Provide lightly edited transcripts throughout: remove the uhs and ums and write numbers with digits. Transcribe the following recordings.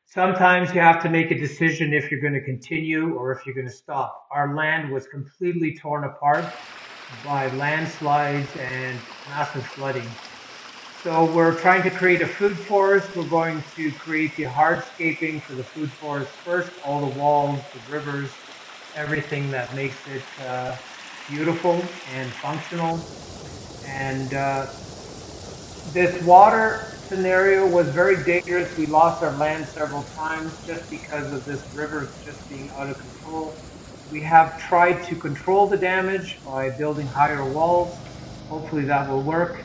Sometimes you have to make a decision if you're going to continue or if you're going to stop. Our land was completely torn apart by landslides and massive flooding. So we're trying to create a food forest. We're going to create the hardscaping for the food forest first, all the walls, the rivers, everything that makes it beautiful and functional. And this water scenario was very dangerous. We lost our land several times just because of this river just being out of control. We have tried to control the damage by building higher walls. Hopefully that will work.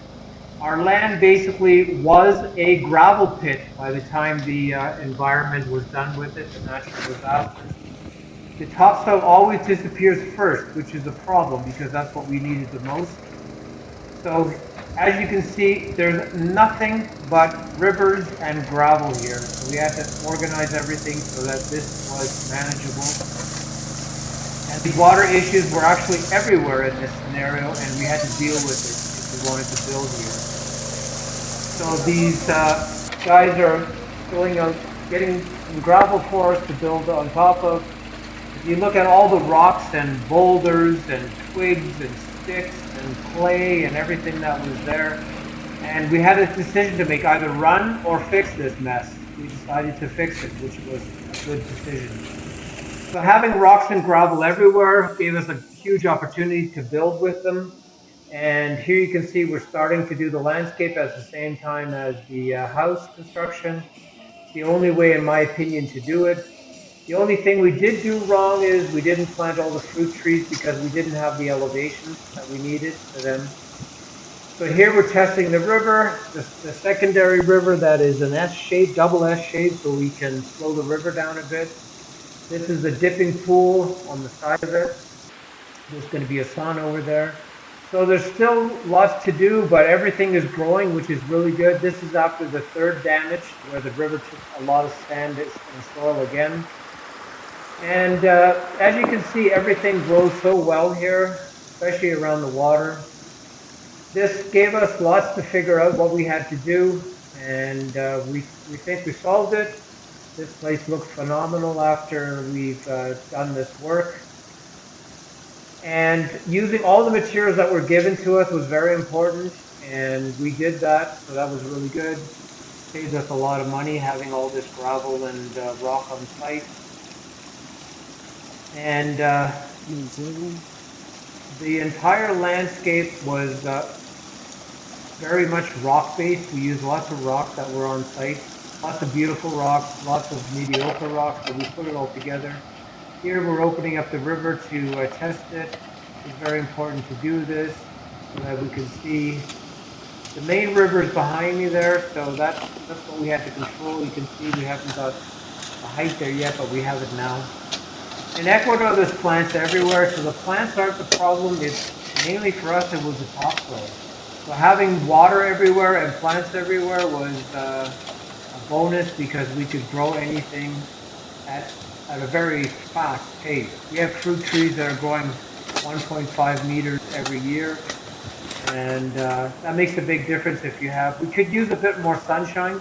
Our land basically was a gravel pit by the time the environment was done with it, the natural disasters. The topsoil always disappears first, which is a problem because that's what we needed the most. So as you can see, there's nothing but rivers and gravel here. So we had to organize everything so that this was manageable. And these water issues were actually everywhere in this scenario, and we had to deal with it if we wanted to build here. So these guys are filling out, getting some gravel for us to build on top of. If you look at all the rocks and boulders and twigs and sticks and clay and everything that was there, and we had a decision to make, either run or fix this mess. We decided to fix it, which was a good decision. So having rocks and gravel everywhere gave us a huge opportunity to build with them. And here you can see we're starting to do the landscape at the same time as the house construction. It's the only way, in my opinion, to do it. The only thing we did do wrong is we didn't plant all the fruit trees because we didn't have the elevations that we needed for them. So here we're testing the river, the secondary river that is an S shape, double S shape, so we can slow the river down a bit. This is the dipping pool on the side of it. There's going to be a sauna over there. So there's still lots to do, but everything is growing, which is really good. This is after the third damage where the river took a lot of sand and soil again. And as you can see, everything grows so well here, especially around the water. This gave us lots to figure out what we had to do, and we think we solved it. This place looks phenomenal after we've done this work. And using all the materials that were given to us was very important, and we did that, so that was really good. Saved us a lot of money having all this gravel and rock on site. And the entire landscape was very much rock based. We used lots of rocks that were on site, lots of beautiful rocks, lots of mediocre rocks, but we put it all together. Here we're opening up the river to test it. It's very important to do this so that we can see the main river is behind me there. So that's what we had to control. You can see we haven't got the height there yet, but we have it now. In Ecuador, there's plants everywhere. So the plants aren't the problem. It's mainly for us, it was the topsoil. So having water everywhere and plants everywhere was a bonus because we could grow anything at a very fast pace. We have fruit trees that are growing 1.5 meters every year, and that makes a big difference if you have. We could use a bit more sunshine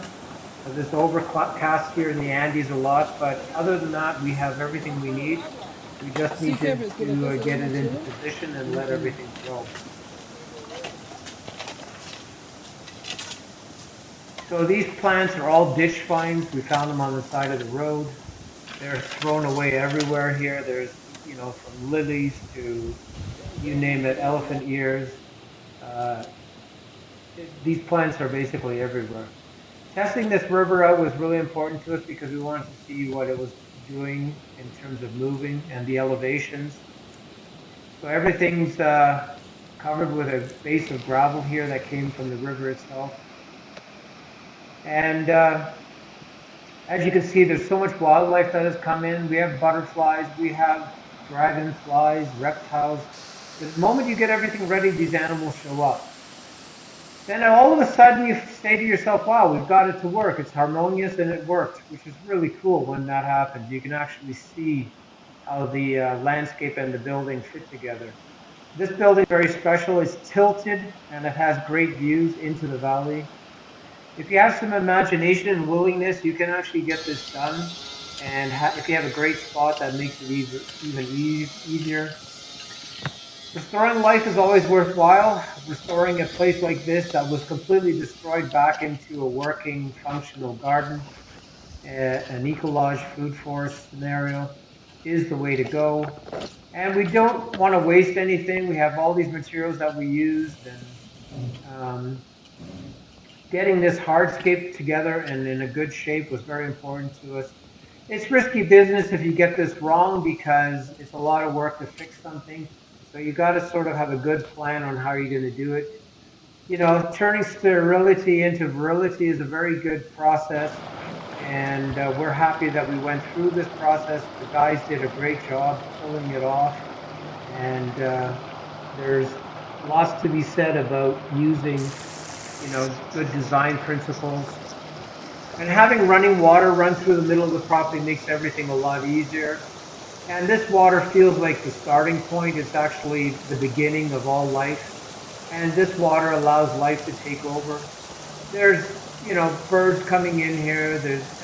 because it's overcast here in the Andes a lot, but other than that, we have everything we need. We just Sí, jefe, needed es que la to casa de get la it into mochila. position and let everything grow. So these plants are all ditch vines. We found them on the side of the road. They're thrown away everywhere here. There's, from lilies to you name it, elephant ears. Uh, these plants are basically everywhere. Testing this river out was really important to us because we wanted to see what it was doing in terms of moving and the elevations. So everything's covered with a base of gravel here that came from the river itself. And as you can see, there's so much wildlife that has come in. We have butterflies, we have dragonflies, reptiles. The moment you get everything ready, these animals show up. Then all of a sudden you say to yourself, wow, we've got it to work. It's harmonious and it worked, which is really cool when that happens. You can actually see how the landscape and the building fit together. This building is very special. It's tilted and it has great views into the valley. if you have some imagination and willingness, you can actually get this done. And if you have a great spot, that makes it even easier. Restoring life is always worthwhile. Restoring a place like this that was completely destroyed back into a working, functional garden, an Ecolodge food forest scenario is the way to go. And we don't want to waste anything. We have all these materials that we used, and um, getting this hardscape together and in a good shape was very important to us. It's risky business if you get this wrong because it's a lot of work to fix something. So you got to sort of have a good plan on how you're going to do it. You know, turning sterility into virility is a very good process. And we're happy that we went through this process. The guys did a great job pulling it off. And there's lots to be said about using, you know, good design principles. And having running water run through the middle of the property makes everything a lot easier. And this water feels like the starting point. It's actually the beginning of all life. And this water allows life to take over. There's, you know, birds coming in here. There's